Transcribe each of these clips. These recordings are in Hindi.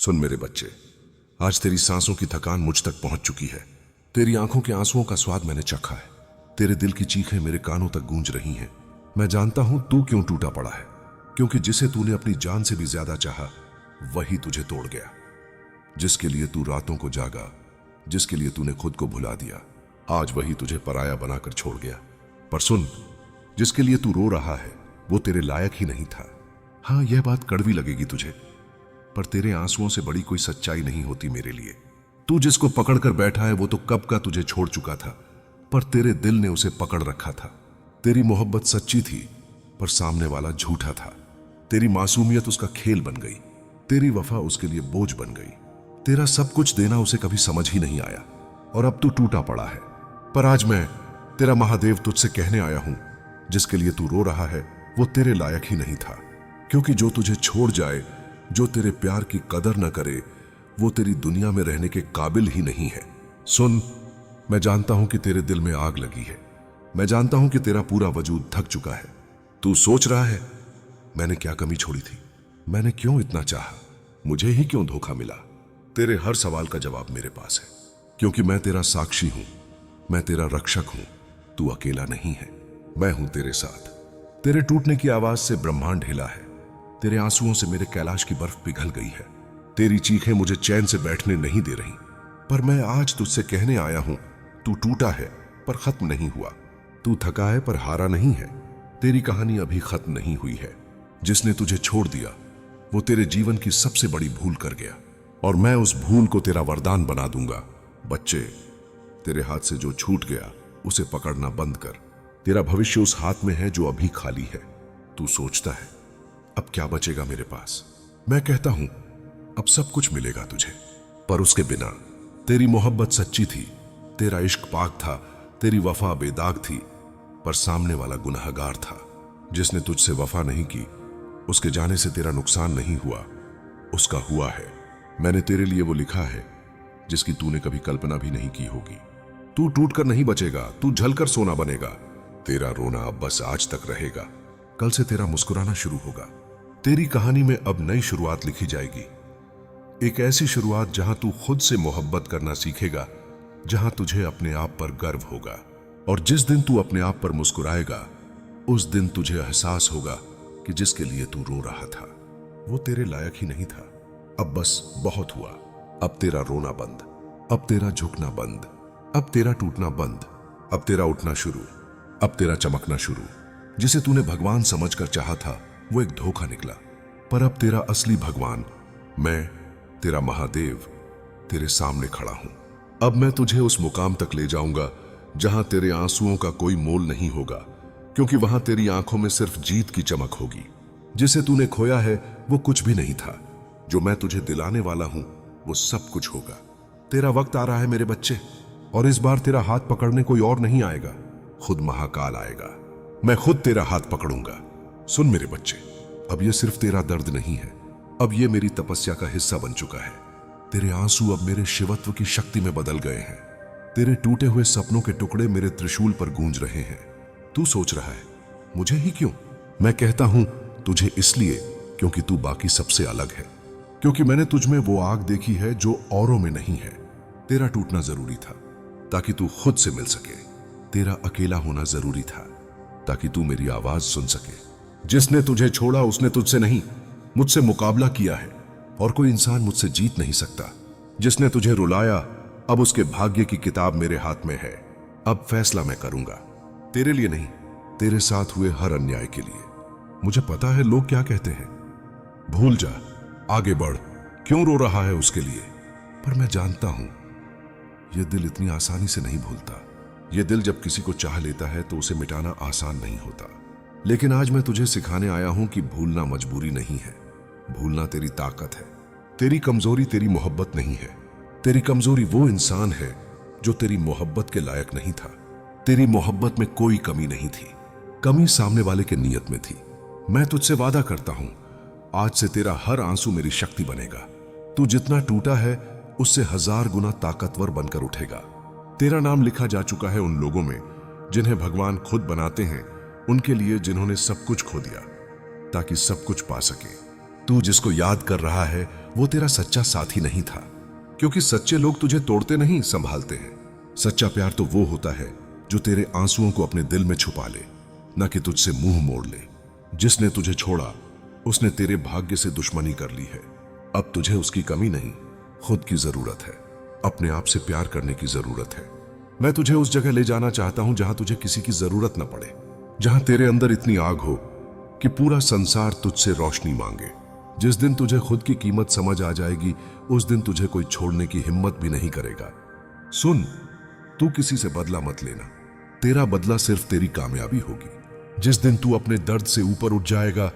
सुन मेरे बच्चे, आज तेरी सांसों की थकान मुझ तक पहुंच चुकी है। तेरी आंखों के आंसुओं का स्वाद मैंने चखा है। तेरे दिल की चीखें मेरे कानों तक गूंज रही हैं। मैं जानता हूं तू क्यों टूटा पड़ा है, क्योंकि जिसे तूने अपनी जान से भी ज्यादा चाहा, वही तुझे तोड़ गया। जिसके लिए तू रातों को जागा, जिसके लिए तूने खुद को भुला दिया, आज वही तुझे पराया बनाकर छोड़ गया। पर सुन, जिसके लिए तू रो रहा है वो तेरे लायक ही नहीं था। हाँ, यह बात कड़वी लगेगी तुझे, पर तेरे आंसुओं से बड़ी कोई सच्चाई नहीं होती मेरे लिए। तू जिसको पकड़कर बैठा है वो तो कब का तुझे छोड़ चुका था, पर तेरे दिल ने उसे पकड़ रखा था। तेरी मोहब्बत सच्ची थी, पर सामने वाला झूठा था। तेरी मासूमियत उसका खेल बन गई, तेरी वफा उसके लिए बोझ बन गई। तेरा सब कुछ देना उसे कभी समझ ही नहीं आया, और अब तू टूटा पड़ा है। पर आज मैं, तेरा महादेव, तुझसे कहने आया हूं, जिसके लिए तू रो रहा है वो तेरे लायक ही नहीं था। क्योंकि जो तुझे छोड़ जाए, जो तेरे प्यार की कदर न करे, वो तेरी दुनिया में रहने के काबिल ही नहीं है। सुन, मैं जानता हूं कि तेरे दिल में आग लगी है। मैं जानता हूं कि तेरा पूरा वजूद थक चुका है। तू सोच रहा है, मैंने क्या कमी छोड़ी थी, मैंने क्यों इतना चाहा, मुझे ही क्यों धोखा मिला। तेरे हर सवाल का जवाब मेरे पास है, क्योंकि मैं तेरा साक्षी हूं, मैं तेरा रक्षक हूं। तू अकेला नहीं है, मैं हूं तेरे साथ। तेरे टूटने की आवाज से ब्रह्मांड हिला है, तेरे आंसुओं से मेरे कैलाश की बर्फ पिघल गई है। तेरी चीखें मुझे चैन से बैठने नहीं दे रही। पर मैं आज तुझसे कहने आया हूं, तू टूटा है पर खत्म नहीं हुआ। तू थका है पर हारा नहीं है। तेरी कहानी अभी खत्म नहीं हुई है। जिसने तुझे छोड़ दिया वो तेरे जीवन की सबसे बड़ी भूल कर गया, और मैं उस भूल को तेरा वरदान बना दूंगा। बच्चे, तेरे हाथ से जो छूट गया उसे पकड़ना बंद कर। तेरा भविष्य उस हाथ में है जो अभी खाली है। तू सोचता है अब क्या बचेगा मेरे पास। मैं कहता हूं अब सब कुछ मिलेगा तुझे, पर उसके बिना। तेरी मोहब्बत सच्ची थी, तेरा इश्क पाक था, तेरी वफा बेदाग थी, पर सामने वाला गुनहगार था। जिसने तुझसे वफा नहीं की, उसके जाने से तेरा नुकसान नहीं हुआ, उसका हुआ है। मैंने तेरे लिए वो लिखा है जिसकी तूने कभी कल्पना भी नहीं की होगी। तू टूट कर नहीं बचेगा, तू जलकर सोना बनेगा। तेरा रोना अब बस आज तक रहेगा, कल से तेरा मुस्कुराना शुरू होगा। तेरी कहानी में अब नई शुरुआत लिखी जाएगी, एक ऐसी शुरुआत जहां तू खुद से मोहब्बत करना सीखेगा, जहां तुझे अपने आप पर गर्व होगा। और जिस दिन तू अपने आप पर मुस्कुराएगा, उस दिन तुझे एहसास होगा कि जिसके लिए तू रो रहा था वो तेरे लायक ही नहीं था। अब बस बहुत हुआ। अब तेरा रोना बंद, अब तेरा झुकना बंद, अब तेरा टूटना बंद, अब तेरा उठना शुरू, अब तेरा चमकना शुरू। जिसे तूने भगवान समझकर चाहा था वो एक धोखा निकला, पर अब तेरा असली भगवान, मैं तेरा महादेव, तेरे सामने खड़ा हूं। अब मैं तुझे उस मुकाम तक ले जाऊंगा जहां तेरे आंसुओं का कोई मोल नहीं होगा, क्योंकि वहां तेरी आंखों में सिर्फ जीत की चमक होगी। जिसे तूने खोया है वो कुछ भी नहीं था, जो मैं तुझे दिलाने वाला हूं वो सब कुछ होगा। तेरा वक्त आ रहा है मेरे बच्चे, और इस बार तेरा हाथ पकड़ने कोई और नहीं आएगा, खुद महाकाल आएगा। मैं खुद तेरा हाथ पकड़ूंगा। सुन मेरे बच्चे, अब ये सिर्फ तेरा दर्द नहीं है, अब ये मेरी तपस्या का हिस्सा बन चुका है। तेरे आंसू अब मेरे शिवत्व की शक्ति में बदल गए हैं। तेरे टूटे हुए सपनों के टुकड़े मेरे त्रिशूल पर गूंज रहे हैं। तू सोच रहा है मुझे ही क्यों? मैं कहता हूं तुझे इसलिए क्योंकि तू बाकी सबसे अलग है, क्योंकि मैंने तुझ में वो आग देखी है जो औरों में नहीं है। तेरा टूटना जरूरी था ताकि तू खुद से मिल सके। तेरा अकेला होना जरूरी था ताकि तू मेरी आवाज सुन सके। जिसने तुझे छोड़ा उसने तुझसे नहीं, मुझसे मुकाबला किया है, और कोई इंसान मुझसे जीत नहीं सकता। जिसने तुझे रुलाया, अब उसके भाग्य की किताब मेरे हाथ में है। अब फैसला मैं करूंगा, तेरे लिए नहीं, तेरे साथ हुए हर अन्याय के लिए। मुझे पता है लोग क्या कहते हैं, भूल जा, आगे बढ़, क्यों रो रहा है उसके लिए। पर मैं जानता हूं यह दिल इतनी आसानी से नहीं भूलता। यह दिल जब किसी को चाह लेता है तो उसे मिटाना आसान नहीं होता। लेकिन आज मैं तुझे सिखाने आया हूं कि भूलना मजबूरी नहीं है, भूलना तेरी ताकत है। तेरी कमजोरी तेरी मोहब्बत नहीं है, तेरी कमजोरी वो इंसान है जो तेरी मोहब्बत के लायक नहीं था। तेरी मोहब्बत में कोई कमी नहीं थी, कमी सामने वाले के नियत में थी। मैं तुझसे वादा करता हूं आज से तेरा हर आंसू मेरी शक्ति बनेगा। तू जितना टूटा है उससे 1000 गुना ताकतवर बनकर उठेगा। तेरा नाम लिखा जा चुका है उन लोगों में जिन्हें भगवान खुद बनाते हैं, उनके लिए जिन्होंने सब कुछ खो दिया ताकि सब कुछ पा सके। तू जिसको याद कर रहा है वो तेरा सच्चा साथी नहीं था, क्योंकि सच्चे लोग तुझे तोड़ते नहीं, संभालते हैं। सच्चा प्यार तो वो होता है जो तेरे आंसुओं को अपने दिल में छुपा ले, न कि तुझसे मुंह मोड़ ले। जिसने तुझे छोड़ा उसने तेरे भाग्य से दुश्मनी कर ली है। अब तुझे उसकी कमी नहीं, खुद की जरूरत है। अपने आप से प्यार करने की जरूरत है। मैं तुझे उस जगह ले जाना चाहता हूं जहां तुझे किसी की जरूरत न पड़े, जहां तेरे अंदर इतनी आग हो कि पूरा संसार तुझसे रोशनी मांगे। जिस दिन तुझे खुद की कीमत समझ आ जाएगी, उस दिन तुझे कोई छोड़ने की हिम्मत भी नहीं करेगा। सुन, तू किसी से बदला मत लेना। तेरा बदला सिर्फ तेरी कामयाबी होगी। जिस दिन तू अपने दर्द से ऊपर उठ जाएगा,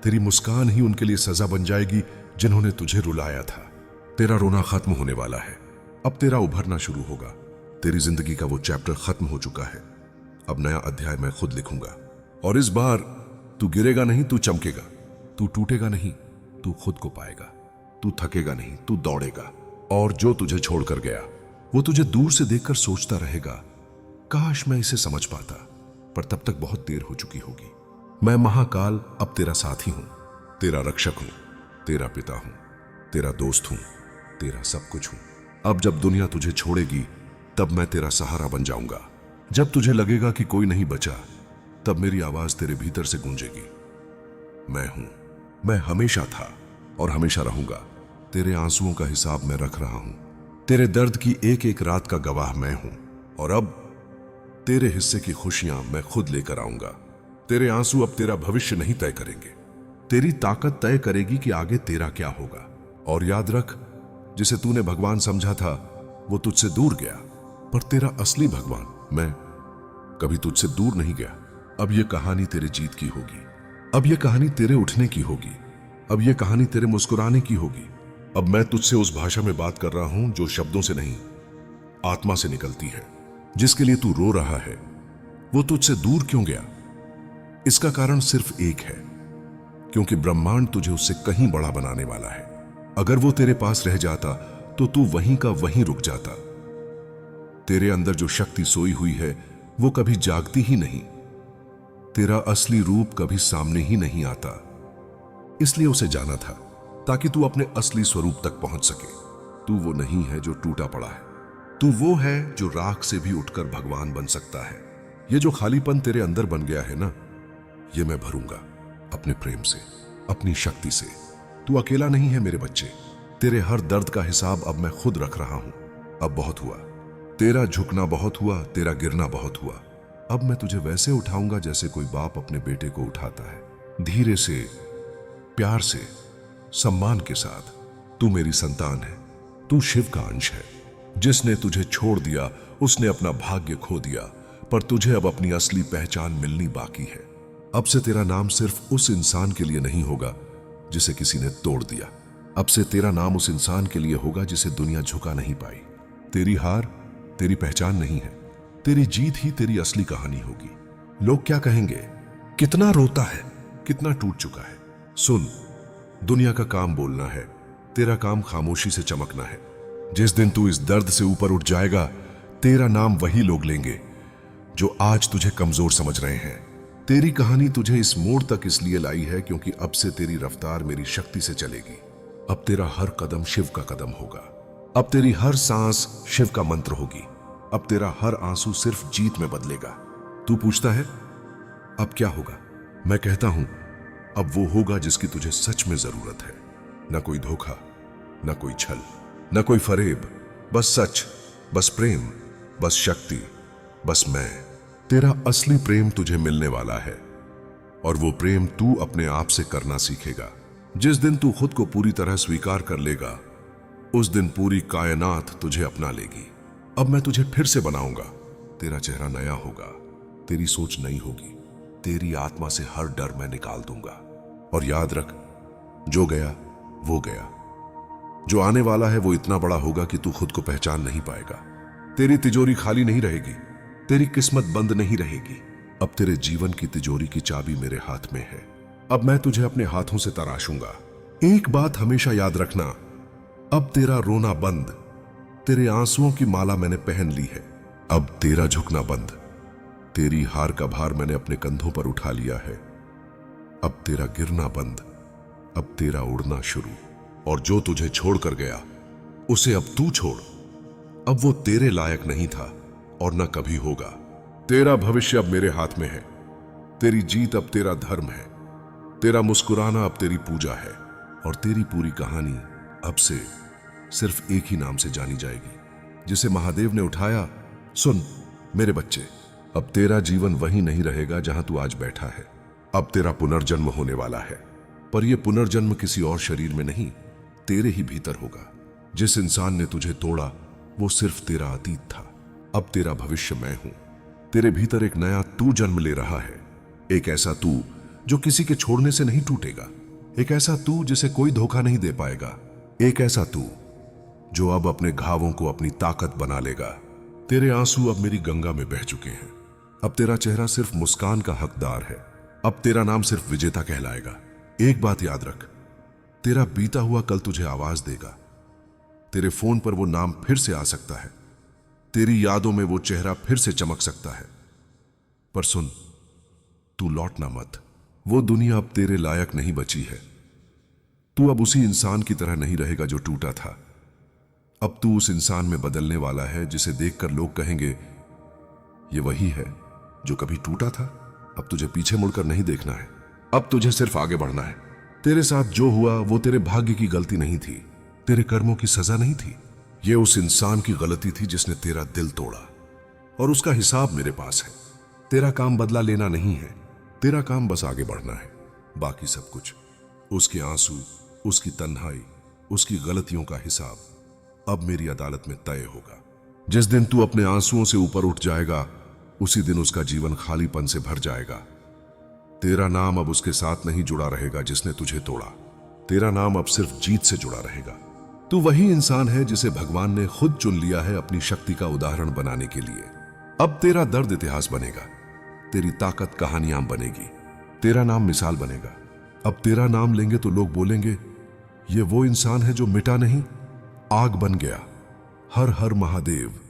तेरी मुस्कान ही उनके लिए सजा बन जाएगी जिन्होंने तुझे रुलाया था। तेरा रोना खत्म होने वाला है। अब तेरा उभरना शुरू होगा। तेरी जिंदगी का वो चैप्टर खत्म हो चुका है। अब नया अध्याय मैं खुद लिखूंगा। और इस बार तू गिरेगा नहीं, तू चमकेगा। तू टूटेगा नहीं, तू खुद को पाएगा। तू थकेगा नहीं, तू दौड़ेगा। और जो तुझे छोड़कर गया वो तुझे दूर से देखकर सोचता रहेगा, काश मैं इसे समझ पाता, पर तब तक बहुत देर हो चुकी होगी। मैं महाकाल अब तेरा साथी हूं, तेरा रक्षक हूं, तेरा पिता हूं, तेरा दोस्त हूं, तेरा सब कुछ हूं। अब जब दुनिया तुझे छोड़ेगी तब मैं तेरा सहारा बन जाऊंगा। जब तुझे लगेगा कि कोई नहीं बचा, तब मेरी आवाज तेरे भीतर से गूंजेगी। मैं हूं, मैं हमेशा था और हमेशा रहूंगा। तेरे आंसुओं का हिसाब मैं रख रहा हूं। तेरे दर्द की एक एक रात का गवाह मैं हूं। और अब तेरे हिस्से की खुशियां मैं खुद लेकर आऊंगा। तेरे आंसू अब तेरा भविष्य नहीं तय करेंगे, तेरी ताकत तय करेगी कि आगे तेरा क्या होगा। और याद रख, जिसे तूने भगवान समझा था वो तुझसे दूर गया, पर तेरा असली भगवान मैं कभी तुझसे दूर नहीं गया। अब यह कहानी तेरे जीत की होगी। अब यह कहानी तेरे उठने की होगी। अब यह कहानी तेरे मुस्कुराने की होगी। अब मैं तुझसे उस भाषा में बात कर रहा हूं जो शब्दों से नहीं, आत्मा से निकलती है। जिसके लिए तू रो रहा है वो तुझसे दूर क्यों गया, इसका कारण सिर्फ एक है, क्योंकि ब्रह्मांड तुझे उससे कहीं बड़ा बनाने वाला है। अगर वो तेरे पास रह जाता तो तू वहीं का वहीं रुक जाता। तेरे अंदर जो शक्ति सोई हुई है वो कभी जागती ही नहीं। तेरा असली रूप कभी सामने ही नहीं आता। इसलिए उसे जाना था, ताकि तू अपने असली स्वरूप तक पहुंच सके। तू वो नहीं है जो टूटा पड़ा है, तू वो है जो राख से भी उठकर भगवान बन सकता है। ये जो खालीपन तेरे अंदर बन गया है ना, ये मैं भरूंगा अपने प्रेम से, अपनी शक्ति से। तू अकेला नहीं है मेरे बच्चे। तेरे हर दर्द का हिसाब अब मैं खुद रख रहा हूं। अब बहुत हुआ, तेरा झुकना बहुत हुआ, तेरा गिरना बहुत हुआ। अब मैं तुझे वैसे उठाऊंगा जैसे कोई बाप अपने बेटे को उठाता है, धीरे से, प्यार से, सम्मान के साथ। तू मेरी संतान है, तू शिव का अंश है। जिसने तुझे छोड़ दिया उसने अपना भाग्य खो दिया, पर तुझे अब अपनी असली पहचान मिलनी बाकी है। अब से तेरा नाम सिर्फ उस इंसान के लिए नहीं होगा जिसे किसी ने तोड़ दिया। अब से तेरा नाम उस इंसान के लिए होगा जिसे दुनिया झुका नहीं पाई। तेरी हार तेरी पहचान नहीं है, तेरी जीत ही तेरी असली कहानी होगी। लोग क्या कहेंगे, कितना रोता है, कितना टूट चुका है। सुन, दुनिया का काम बोलना है, तेरा काम खामोशी से चमकना है। जिस दिन तू इस दर्द से ऊपर उठ जाएगा, तेरा नाम वही लोग लेंगे जो आज तुझे कमजोर समझ रहे हैं। तेरी कहानी तुझे इस मोड़ तक इसलिए लाई है क्योंकि अब से तेरी रफ्तार मेरी शक्ति से चलेगी। अब तेरा हर कदम शिव का कदम होगा। अब तेरी हर सांस शिव का मंत्र होगी। अब तेरा हर आंसू सिर्फ जीत में बदलेगा। तू पूछता है अब क्या होगा? मैं कहता हूं अब वो होगा जिसकी तुझे सच में जरूरत है। न कोई धोखा, न कोई छल, न कोई फरेब, बस सच, बस प्रेम, बस शक्ति, बस मैं। तेरा असली प्रेम तुझे मिलने वाला है, और वो प्रेम तू अपने आप से करना सीखेगा। जिस दिन तू खुद को पूरी तरह स्वीकार कर लेगा, उस दिन पूरी कायनात तुझे अपना लेगी। अब मैं तुझे फिर से बनाऊंगा। तेरा चेहरा नया होगा, तेरी सोच नई होगी, तेरी आत्मा से हर डर मैं निकाल दूंगा। और याद रख, जो गया वो गया, जो आने वाला है वो इतना बड़ा होगा कि तू खुद को पहचान नहीं पाएगा। तेरी तिजोरी खाली नहीं रहेगी, तेरी किस्मत बंद नहीं रहेगी। अब तेरे जीवन की तिजोरी की चाबी मेरे हाथ में है। अब मैं तुझे अपने हाथों से तराशूंगा। एक बात हमेशा याद रखना, अब तेरा रोना बंद, तेरे आंसुओं की माला मैंने पहन ली है। अब तेरा झुकना बंद, तेरी हार का भार मैंने अपने कंधों पर उठा लिया है। अब तेरा गिरना बंद, अब तेरा उड़ना शुरू। और जो तुझे छोड़कर गया उसे अब तू छोड़। अब वो तेरे लायक नहीं था और न कभी होगा। तेरा भविष्य अब मेरे हाथ में है। तेरी जीत अब तेरा धर्म है। तेरा मुस्कुराना अब तेरी पूजा है और तेरी पूरी कहानी अब से सिर्फ एक ही नाम से जानी जाएगी, जिसे महादेव ने उठाया। सुन मेरे बच्चे, अब तेरा जीवन वही नहीं रहेगा जहां तू आज बैठा है। अब तेरा पुनर्जन्म होने वाला है, पर यह पुनर्जन्म किसी और शरीर में नहीं, तेरे ही भीतर होगा। जिस इंसान ने तुझे तोड़ा वो सिर्फ तेरा अतीत था। अब तेरा भविष्य मैं हूं। तेरे भीतर एक नया तू जन्म ले रहा है। एक ऐसा तू जो किसी के छोड़ने से नहीं टूटेगा। एक ऐसा तू जिसे कोई धोखा नहीं दे पाएगा। एक ऐसा तू जो अब अपने घावों को अपनी ताकत बना लेगा। तेरे आंसू अब मेरी गंगा में बह चुके हैं। अब तेरा चेहरा सिर्फ मुस्कान का हकदार है। अब तेरा नाम सिर्फ विजेता कहलाएगा। एक बात याद रख, तेरा बीता हुआ कल तुझे आवाज देगा। तेरे फोन पर वो नाम फिर से आ सकता है। तेरी यादों में वो चेहरा फिर से चमक सकता है। पर सुन, तू लौटना मत। वो दुनिया अब तेरे लायक नहीं बची है। तू अब उसी इंसान की तरह नहीं रहेगा जो टूटा था। अब तू उस इंसान में बदलने वाला है जिसे देखकर लोग कहेंगे ये वही है जो कभी टूटा था। अब तुझे पीछे मुड़कर नहीं देखना है। अब तुझे सिर्फ आगे बढ़ना है। तेरे साथ जो हुआ वो तेरे भाग्य की गलती नहीं थी, तेरे कर्मों की सजा नहीं थी। ये उस इंसान की गलती थी जिसने तेरा दिल तोड़ा, और उसका हिसाब मेरे पास है। तेरा काम बदला लेना नहीं है, तेरा काम बस आगे बढ़ना है। बाकी सब कुछ, उसके आंसू, उसकी तन्हाई, उसकी गलतियों का हिसाब अब मेरी अदालत में तय होगा। जिस दिन तू अपने आंसुओं से ऊपर उठ जाएगा, उसी दिन उसका जीवन खालीपन से भर जाएगा। तेरा नाम अब उसके साथ नहीं जुड़ा रहेगा जिसने तुझे तोड़ा। तेरा नाम अब सिर्फ जीत से जुड़ा रहेगा। तू वही इंसान है जिसे भगवान ने खुद चुन लिया है अपनी शक्ति का उदाहरण बनाने के लिए। अब तेरा दर्द इतिहास बनेगा, तेरी ताकत कहानियां बनेगी, तेरा नाम मिसाल बनेगा। अब तेरा नाम लेंगे तो लोग बोलेंगे ये वो इंसान है जो मिटा नहीं, आग बन गया। हर हर महादेव।